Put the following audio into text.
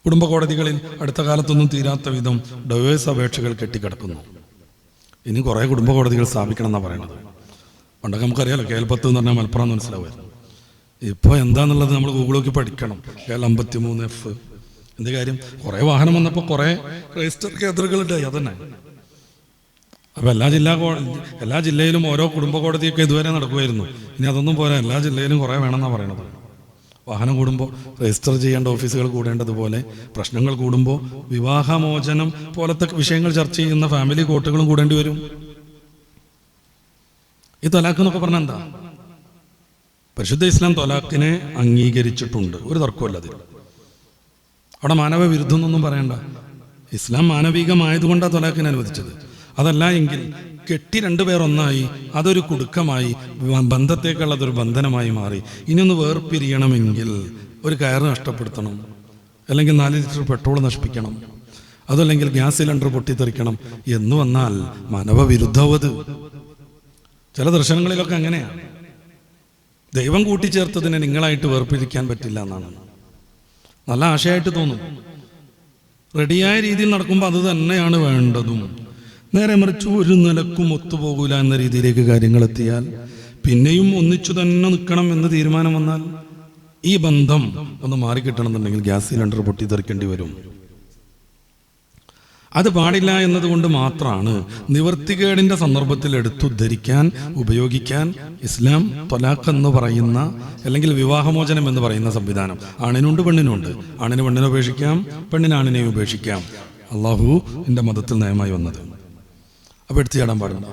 കുടുംബ കോടതികളിൽ അടുത്ത കാലത്തൊന്നും തീരാത്ത വിധം ഡൈവേഴ്സ് അപേക്ഷകൾ കെട്ടിക്കിടക്കുന്നു. ഇനി കുറേ കുടുംബ കോടതികൾ സ്ഥാപിക്കണം എന്നാണ് പറയുന്നത്. പണ്ടൊക്കെ നമുക്കറിയാലോ കേൽപ്പത്ത് എന്ന് പറഞ്ഞാൽ മലപ്പുറം എന്ന് മനസ്സിലാവുമായിരുന്നു. ഇപ്പോൾ എന്താണെന്നുള്ളത് നമ്മൾ ഗൂഗിളൊക്കെ പഠിക്കണം. KL53F എന്ത് കാര്യം, കുറേ വാഹനം വന്നപ്പോൾ കുറേ രജിസ്റ്റർ കേന്ദ്രങ്ങളുണ്ടായി. അതന്നെ. അപ്പോൾ എല്ലാ ജില്ലയിലും ഓരോ കുടുംബ കോടതിയൊക്കെ ഇതുവരെ നടക്കുമായിരുന്നു. ഇനി അതൊന്നും പോരാ, എല്ലാ ജില്ലയിലും കുറേ വേണമെന്നാണ് പറയണത്. വാഹനം കൂടുമ്പോൾ രജിസ്റ്റർ ചെയ്യേണ്ട ഓഫീസുകൾ കൂടേണ്ടതുപോലെ പ്രശ്നങ്ങൾ കൂടുമ്പോൾ വിവാഹമോചനം പോലത്തെ വിഷയങ്ങൾ ചർച്ച ചെയ്യുന്ന ഫാമിലി കോർട്ടുകളും കൂടേണ്ടി വരും. ഈ തൊലാഖ് എന്നൊക്കെ പറഞ്ഞാൽ എന്താ? പരിശുദ്ധ ഇസ്ലാം തൊലാഖിനെ അംഗീകരിച്ചിട്ടുണ്ട്, ഒരു തർക്കമല്ല അതിൽ. അവിടെ മാനവ വിരുദ്ധം എന്നൊന്നും പറയണ്ട. ഇസ്ലാം മാനവികമായതുകൊണ്ടാണ് തൊലാഖിനെ അനുവദിച്ചത്. അതല്ല എങ്കിൽ കെട്ടി രണ്ടുപേർ ഒന്നായി അതൊരു കുടുക്കമായി, ബന്ധത്തേക്കാൾ അതൊരു ബന്ധനമായി മാറി. ഇനിയൊന്ന് വേർപിരിയണമെങ്കിൽ ഒരു കയറ് നഷ്ടപ്പെടുത്തണം, അല്ലെങ്കിൽ 4 ലിറ്റർ പെട്രോൾ നശിപ്പിക്കണം, അതല്ലെങ്കിൽ ഗ്യാസ് സിലിണ്ടർ പൊട്ടിത്തെറിക്കണം എന്ന് വന്നാൽ മാനവ വിരുദ്ധവത്. ചില ദർശനങ്ങളിലൊക്കെ അങ്ങനെയാണ്. ദൈവം കൂട്ടിച്ചേർത്തതിനെ നിങ്ങളായിട്ട് വേർപിരിക്കാൻ പറ്റില്ല എന്നാണ്. നല്ല ആശയമായിട്ട് തോന്നും. റെഡിയായ രീതിയിൽ നടക്കുമ്പോൾ അത് തന്നെയാണ് വേണ്ടതും. നേരെ മറിച്ച് ഒരു നിലക്കും ഒത്തുപോകൂല എന്ന രീതിയിലേക്ക് കാര്യങ്ങൾ എത്തിയാൽ, പിന്നെയും ഒന്നിച്ചു തന്നെ നിൽക്കണം എന്ന് തീരുമാനം വന്നാൽ, ഈ ബന്ധം ഒന്ന് മാറിക്കിട്ടണമെന്നുണ്ടെങ്കിൽ ഗ്യാസ് സിലിണ്ടർ പൊട്ടിത്തെറിക്കേണ്ടി വരും. അത് പാടില്ല എന്നതുകൊണ്ട് മാത്രമാണ് നിവർത്തികേടിന്റെ സന്ദർഭത്തിൽ എടുത്തുദ്ധരിക്കാൻ ഉപയോഗിക്കാൻ ഇസ്ലാം തൊലാഖ് എന്ന് പറയുന്ന, അല്ലെങ്കിൽ വിവാഹമോചനം എന്ന് പറയുന്ന സംവിധാനം. ആണിനുണ്ട് പെണ്ണിനുണ്ട്. ആണിന് പെണ്ണിനെ ഉപേക്ഷിക്കാം, പെണ്ണിന് ആണിനെ ഉപേക്ഷിക്കാം. അള്ളാഹു എൻ്റെ മതത്തിൽ നയമായി വന്നത്. അപ്പോൾ എടുത്തു ചാടാൻ പാടില്ല.